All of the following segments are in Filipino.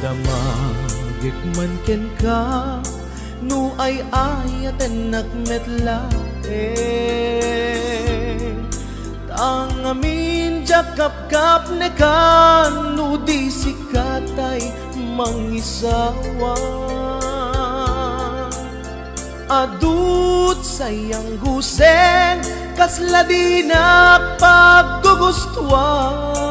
Damagit man ken ka no ay ayaten nakmetla ang amin jakap-kap ne kan no di sikatay mangisawa adut sayang guseng kasla di na paggugustuhan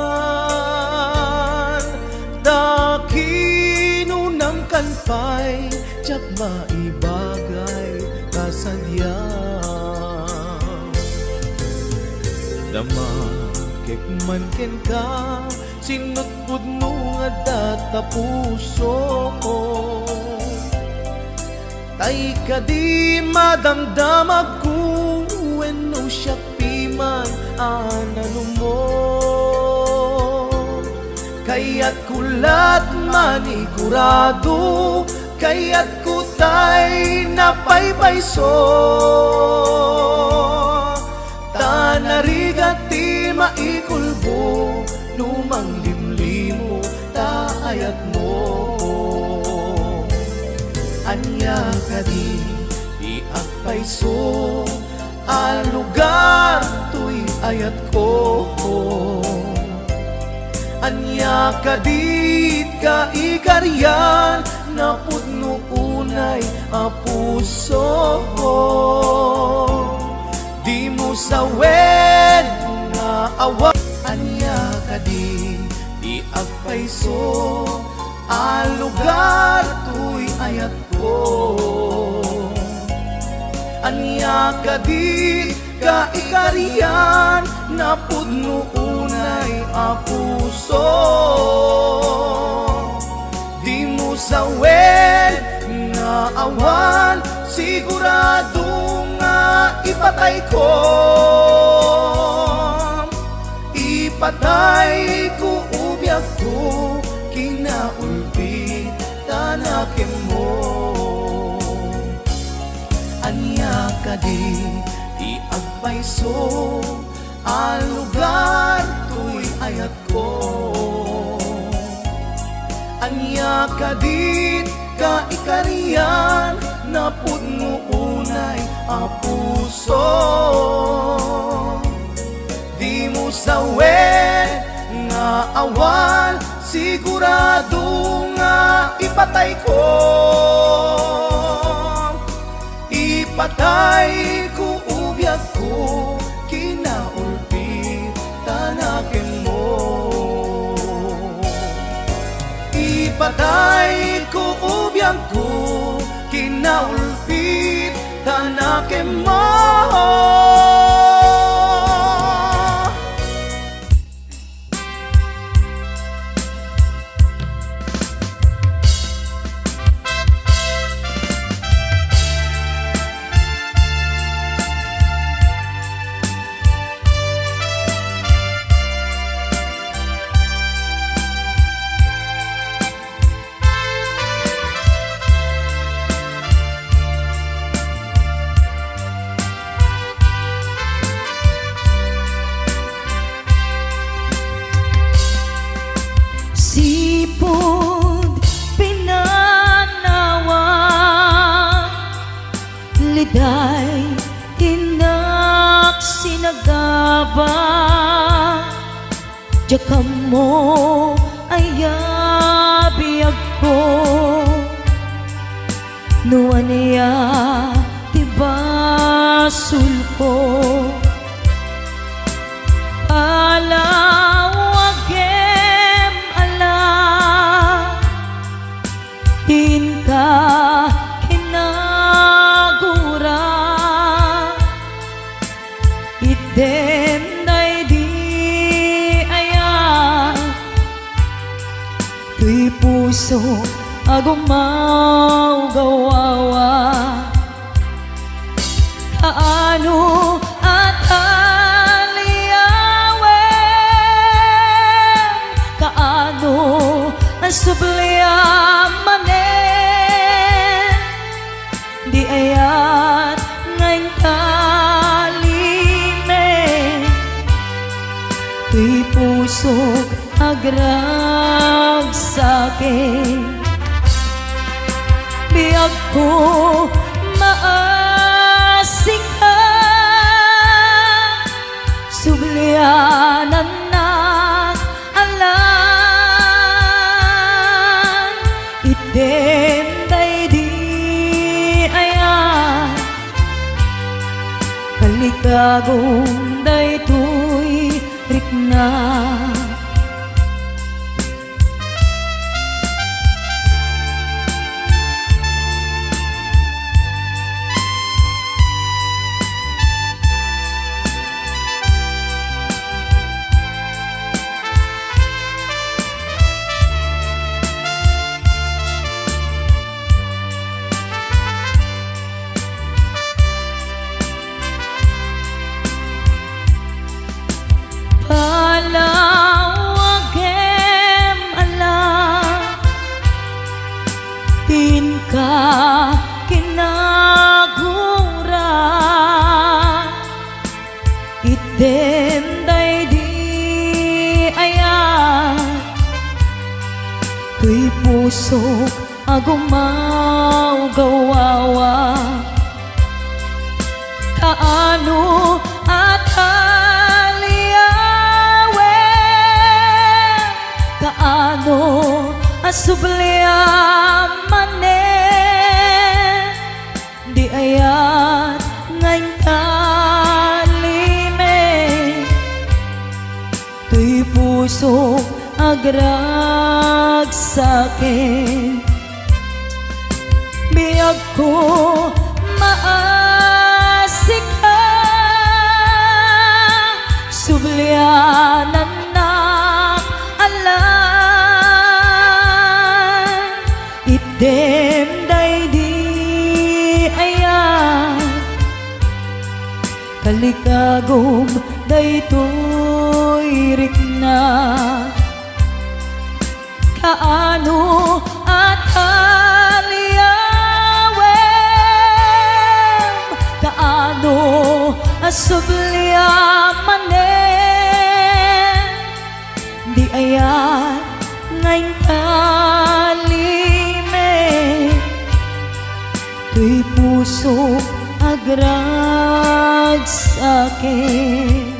dakinunam kanpay jak maibagay kasadya damakik man ken ka sinutpud mo nga data puso ko tay ka di madamdamag ko wenno siya piman anano mo kaya't kulat manigurado kaya't kutay napaypayso tanarigati maikulbo lumang limlimo taayat mo anya ka di agpayso ang lugar tuy ayat ko anya ka dit ka ikaryan na pudno unay a puso di mo sawen nga awa anya ka di agpayso ang lugar tuy ayat ko anya ka di ka ikarian na pudno unay a puso di mo sawen nga awan sigurado nga ipatay ko ubyak ko kinaulpit tanakin mo anya ka di agpayso ang lugar tuy ayat ko anya ka di ka ikarian na pudno unay a puso di mo sawen nga awan sigurado nga ipatay ko ubyak ko kinaulpit tanakin mo ipatay ko ubyak ko kinaulpit tanakin mo sipod pinanawa liday tinak sinagaba jakam mo ayabiyag ko nuan niya tibasul ko alawagem ala din ka kinagura iden day di ayan tuy puso agumaw gawawa kaano at aliyawen kaano ang subliamanen di ayat ngayon kalime tuy puso agraw sa'kin. Biyag ko maasik ka, sublianan na alam. Itemday di ayan, kalikagong daytoy rikna. Palawagem alam, tin ka kinaguran. Itemday di ayan, tuy pusok agumaw gawawa. Kaano at kaano asubliaman di ayat ngayon kalime. Tuy puso agrag sa'kin, biyag ko maasik ka, sublianan na alam. Itemday di ayan, kalikagom daytoy rikna. Kaano at aliyawem, kaano asubliaman di ayan ngayon kalime. Tuy puso agrag sa'kin.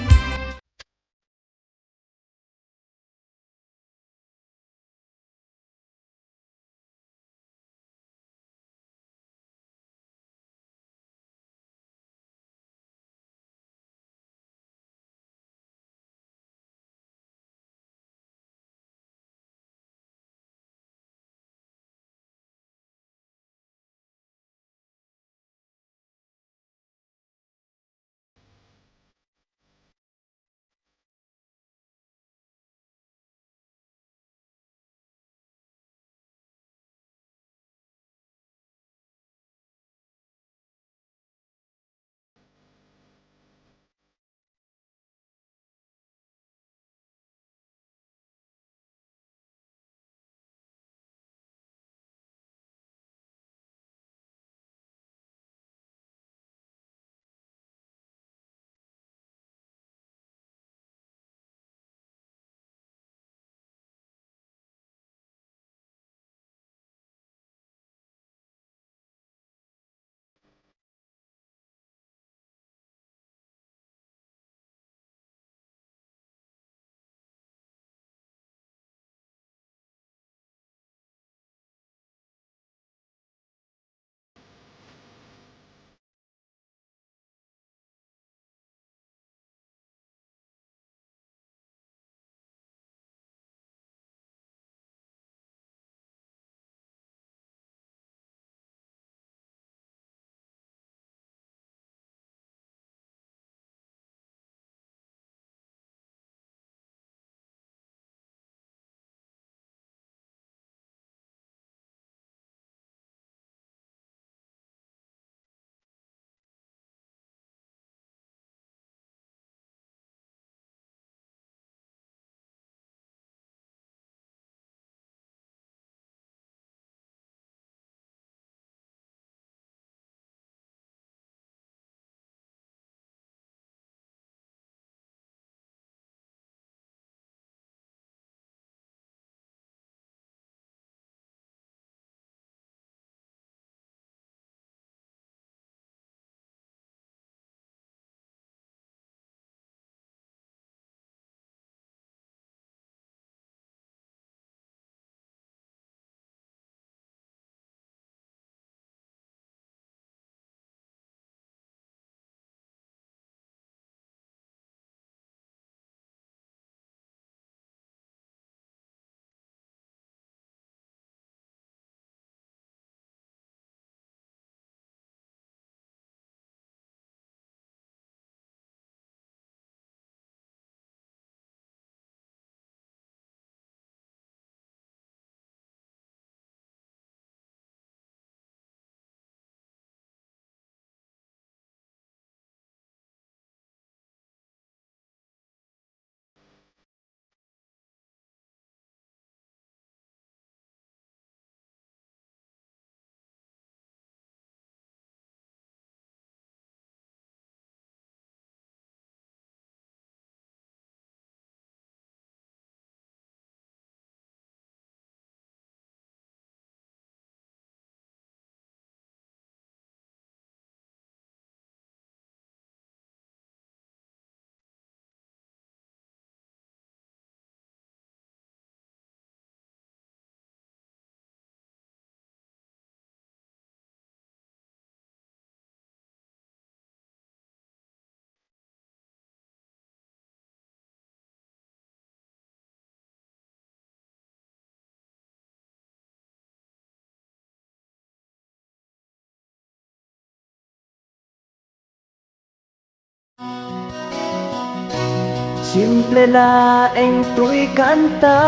Simple laeng to'y kanta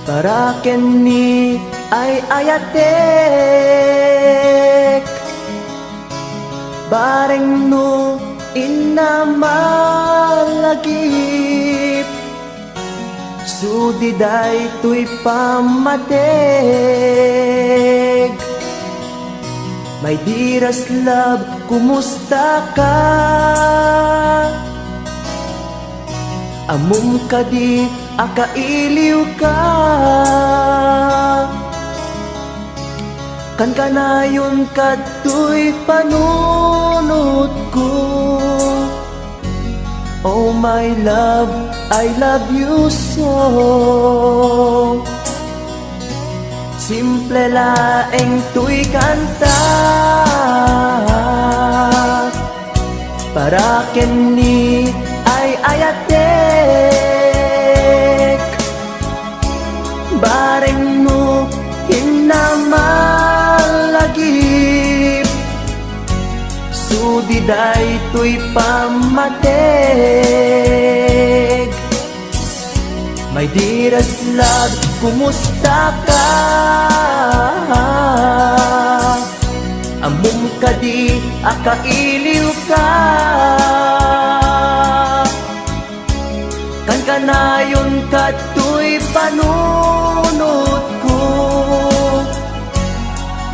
para kenni ay ayatek bareng no inamalagip sudiday to'y pamateg. My dearest love, kumusta ka? Amom ka di, akailiw ka. Kan kanayon kato'y panunod ko. Oh my love, I love you so. Simple laeng to'y kanta para kenni ay ayatek bareng mo hinamalagip sudiday to'y pamateg. My dearest love, kumusta ka? Amom ka di, akailiw ka. Kan kanayon kato'y panunod ko.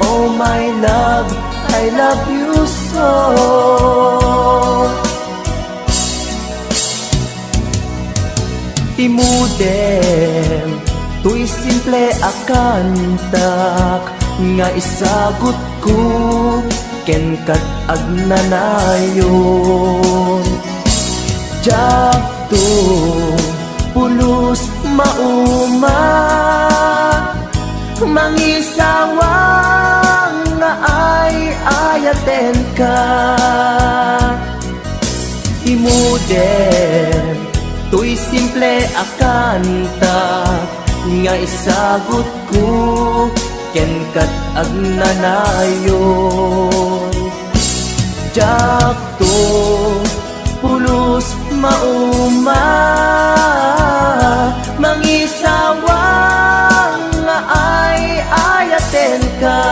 Oh my love, I love you so. Timudem, to'y simple akantak nga isagot ko ken kat agnanayon. Jakto pulos mauma mangisawang nga ay ayaten ka. Timudem, to'y simple akanta nga isagot ko ken kat agnanayon. Jakto pulos mauma mangisawang nga ay ayaten ka.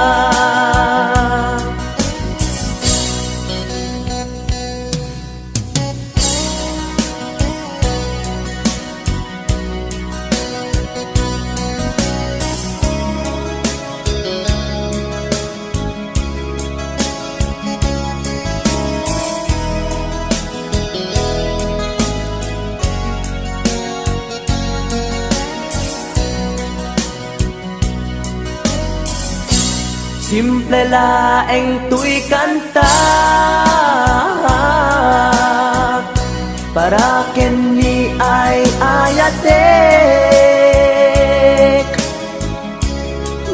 Simple laeng to'y kanta para kenni ay ayatek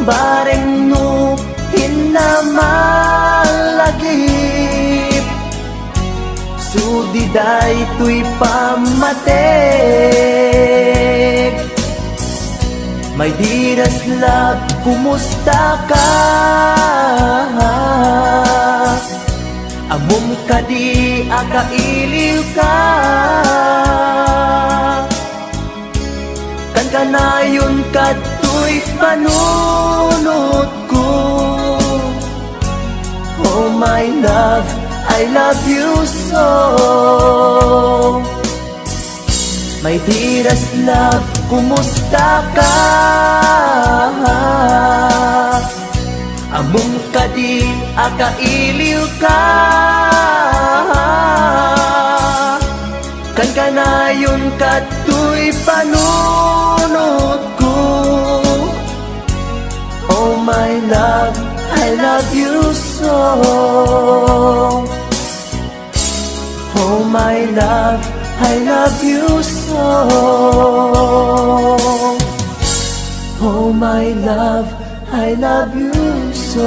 bareng no hinamalagip sudiday to'y pamateg. My dearest love, kumusta ka? Amom ka di, akailiw ka. Kan kanayon kato'y panunod ko. Oh my love, I love you so. My dearest love, kumusta ka? Amom ka di, akailiw ka. Kan kanayon kato'y panunod ko. Oh my love, I love you so. Oh my love, I love you so. Oh my love, I love you so.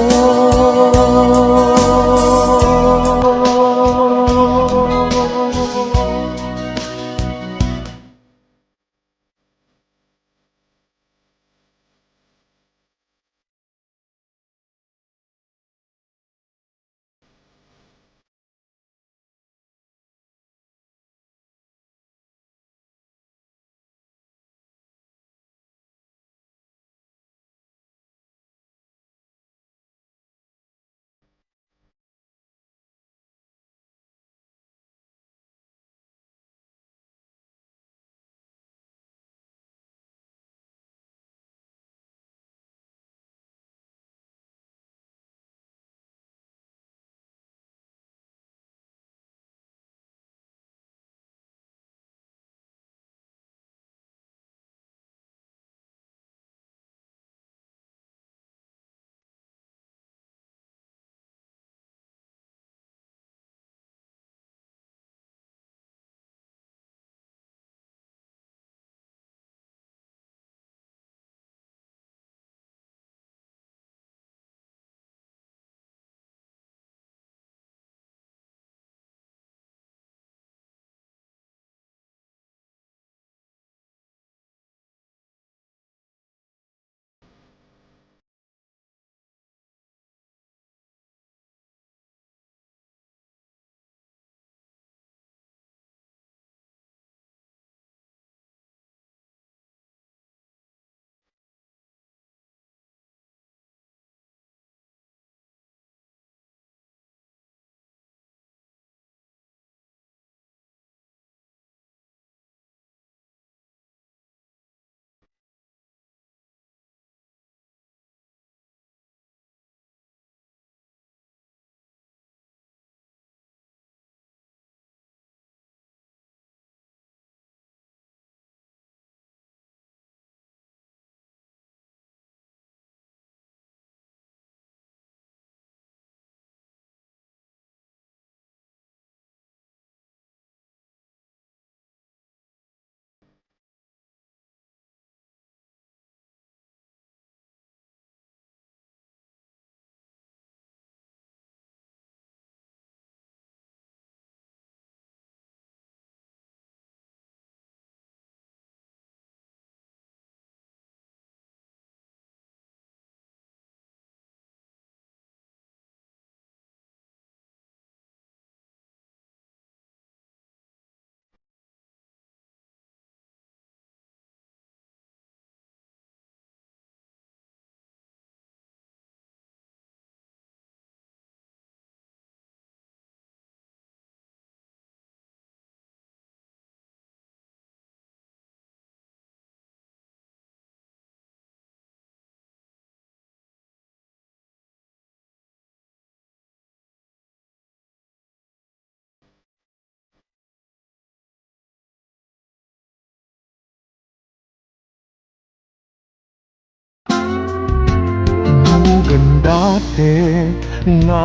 dati na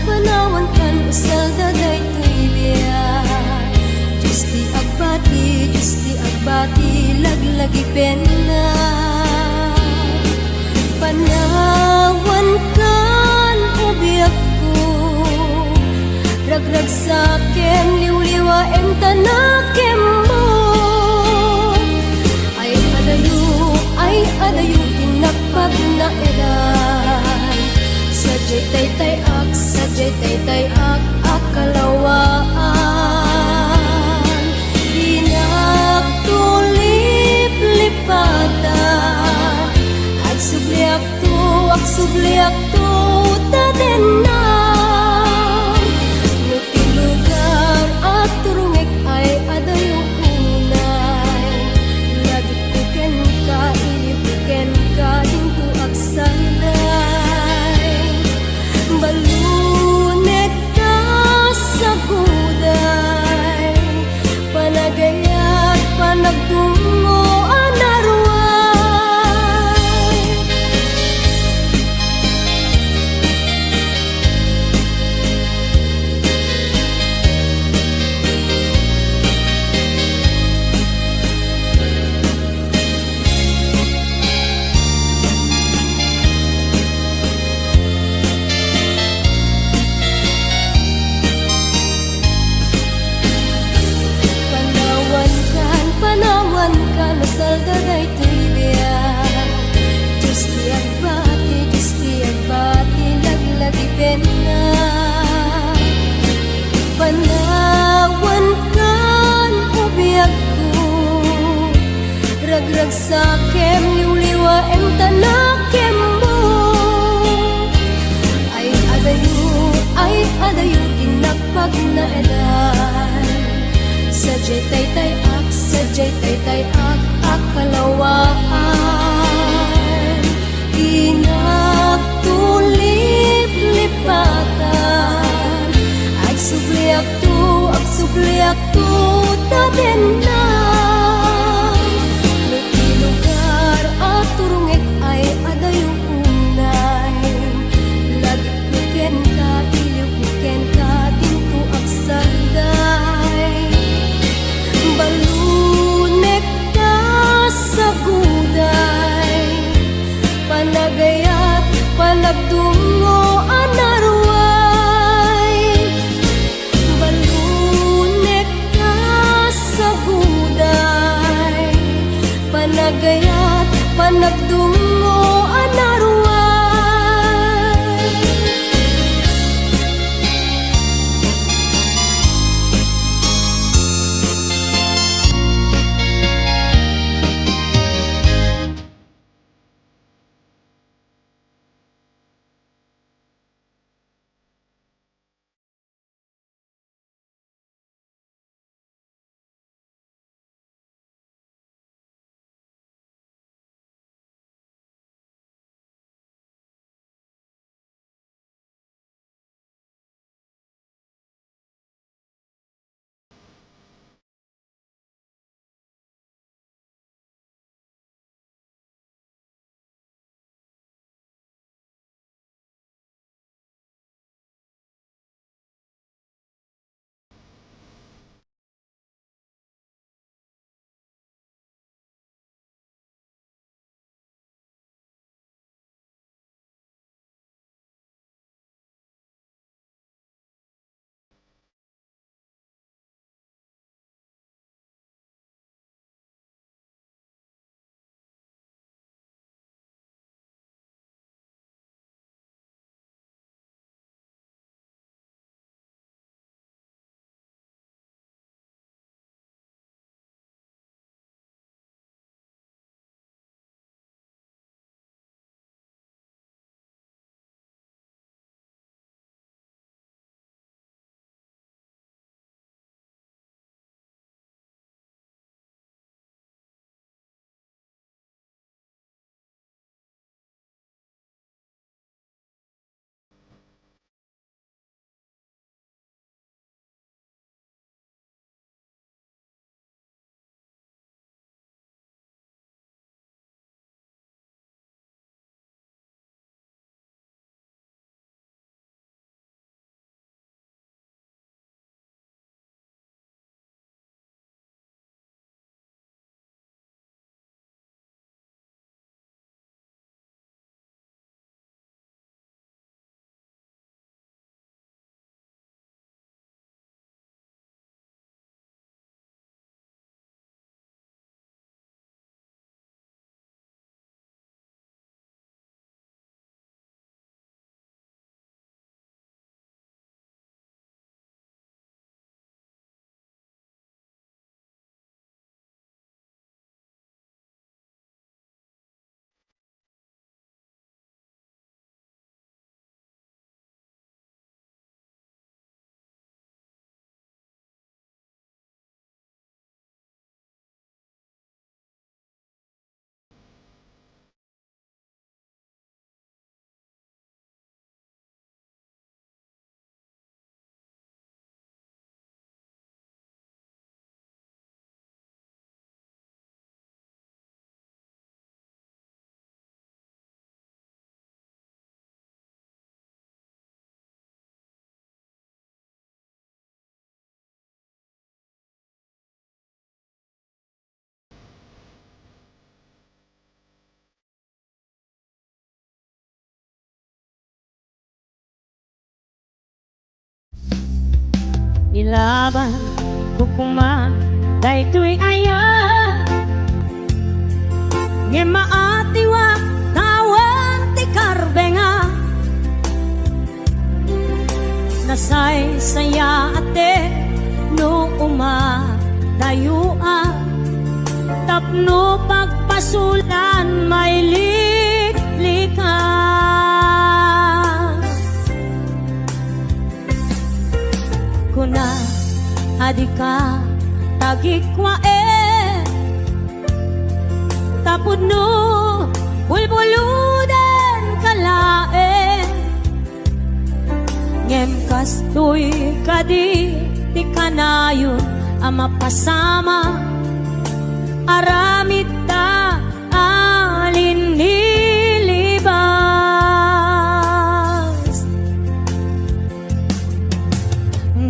Panawan kan usal daday tuya. Justi agbati laglagi pena. Panawan kan ubiyak ko. Ragrag sakem liwliwa em tanakem mo. Ay adayu tinakpag na eran. Sadyay taytay ak akalawaan. Dinagtulip lipatan. Ak subliak to tadenan. Nutilugar at turungek ay adayu unay. Lagi puken ka, ilipuken ka, dinto ak sanday. Balunek ka sa guday. Panagayat, panagtungo, anarway. Panawan kan asal daday tuya. Justi agbati laglagi pena. Panawan kan ubiyak ko. Ragrag sakem liwliwa em tanakem mo. Ay adayu tinakpag na edan. Sadyay taytay ak akalawaan. Dinagtulip lipatan. Ak subliak to tadenan. Nutilugar at turungek ay adayu unay. Lagi puken ka, ilipuken ka, dinto ak sanday. Balunek ka sa guday. Panagayat, panagtungo, anarway. Balunek ka sa guday. Ilaban kukuman daytoy aya Nge maatiwa tawan ti karbenga Nasay saya ate no umadayua Tapno pagpasulan may liklika Kuna adika tagikwa Tapod no bulbuludan kalae Ngem kastoy kadi ti kanayon ama pasama aramid ta alin nilibas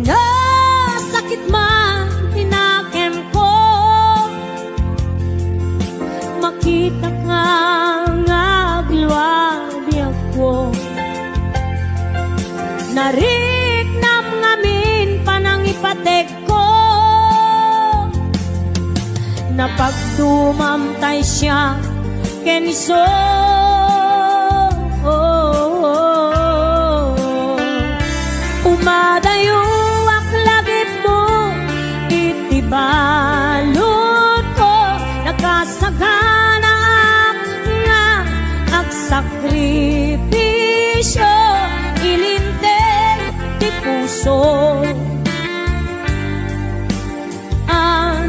Nasakit man tinakem ko Makita ka nga agluwadi ako Nariknam ngamin panangipatek ko Napagdumamtay siya keniso Umadayo ak lagip mo itibalot ko Nakasagana nga ak sakripisyo Ilinteg ti puso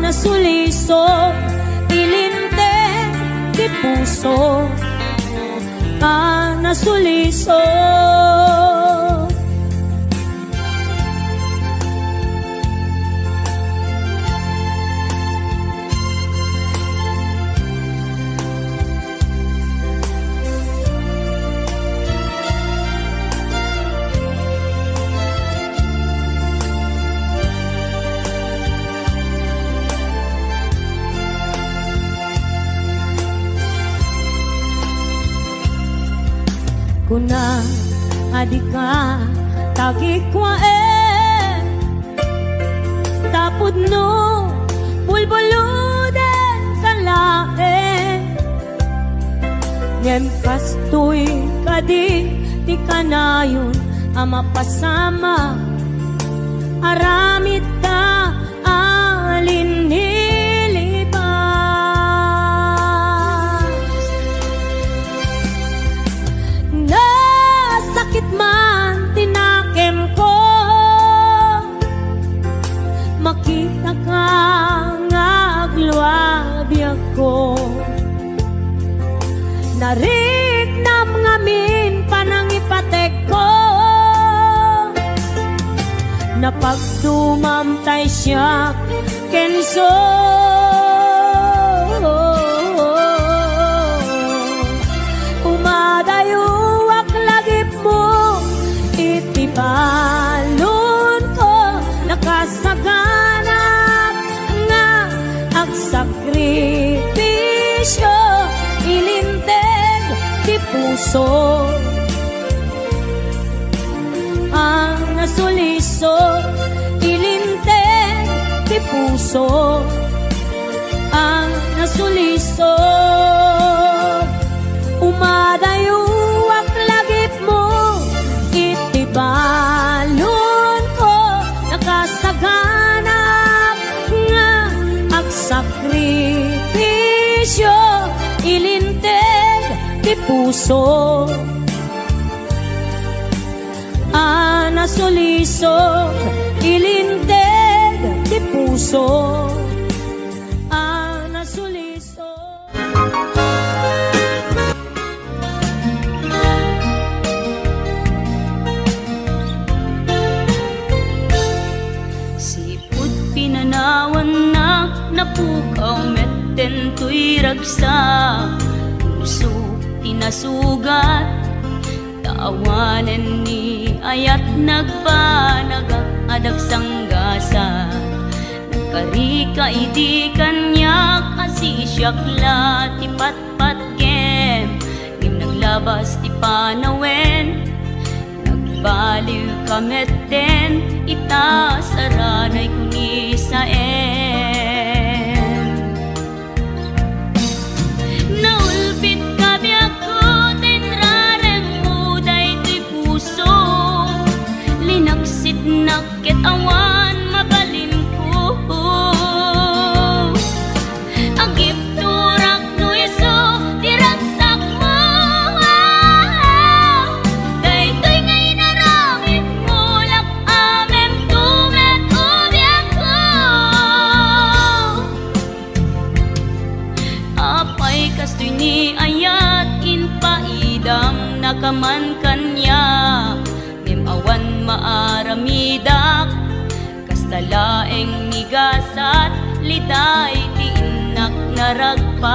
Nasuliso ilinteg ti puso Nasuliso Kuna adika tagikwa Tapod no bulbuludan kalae Ngem kastoy kadi ti kanayon ama pasama Aramid ta alin Nasakit man tinakem ko Makita ka nga agluwadi ako Nariknam ngamin panangipatek ko Napagdumamtay siya kenso Umadayo Itibalon ko nakasaganap nga ang sakripisyo ilinteg ti puso ang nasuliso ilinteg ti puso ang nasuliso umadayo Balon ko nakasaganap nga ang sakripisyo ilinteg ti puso nasuliso ilinteg ti puso nasuliso Napukaw metten to'y ragsa Puso tinasugat Taawanan ni ayat nagpanagak adagsanggasan Nagkarika iti kanyak asisyakla ti patpat kem Ngim naglabas ti panawen Nagbaliw kamet den nasaranay kuni sa naulpit ka biyako tinrarem mo daytoy puso linaksit nakit awan mabalin ko agip turak no iso diragsak mo daytoy ngay naramit mo lak amem tumet ubiak ko apay kastoy ni ayat in paidam nakaman kanya ngem awan maaramidak kastalaeng nigasat liday ti inak naragpat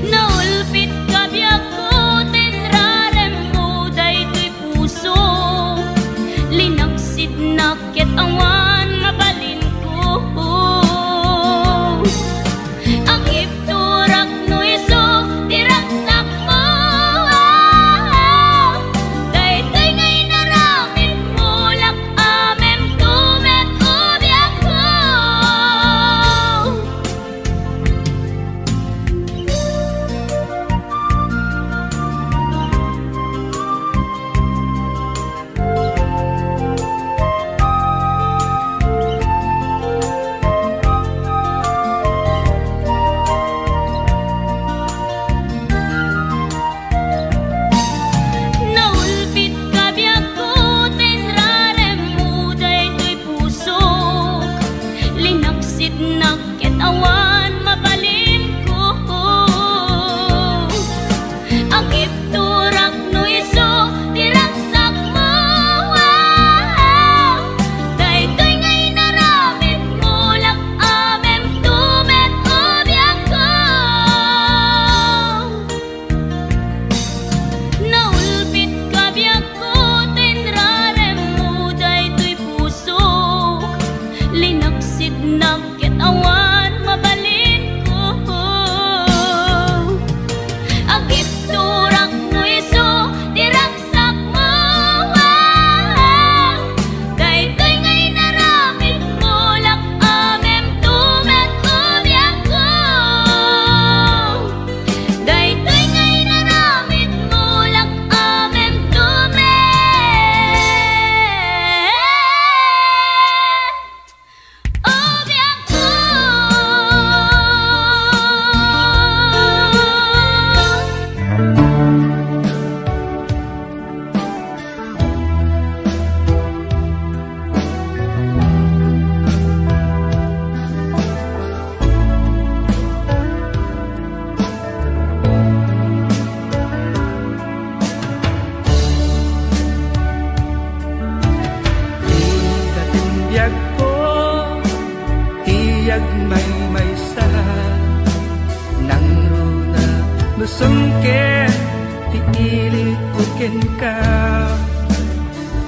naulpit ka biyako tinrarem mo daytoy puso linaksid nakit awan mabalin ko agip turak no iso diragsak mo daytoy ngay naramit mo lak amem tumet ubiak ko naulpit ka biyako tinrarem mo daytoy puso linaksid nakit awan mabalin ko agip turak no iso diragsak mo daytoy ngay naramit mo lak amem tumet ubiak ko naulpit ka biyako tinrarem mo daytoy puso linaksid nakit awan mabalin ko agip turak no iso diragsak mo daytoy ngay naramit mo lak amem tumet ubiak ko daytoy ngay naramit mo lak amem tumet ubiak ko Igatindiyag ko, tiyag may sa nang runa nusungken, tiilit uken ka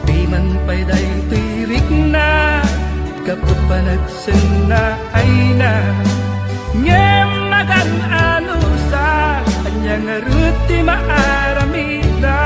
di man pa'y daytoy rikna kapag panagsen na ay na ngem magan anusa anyang aruti maaramida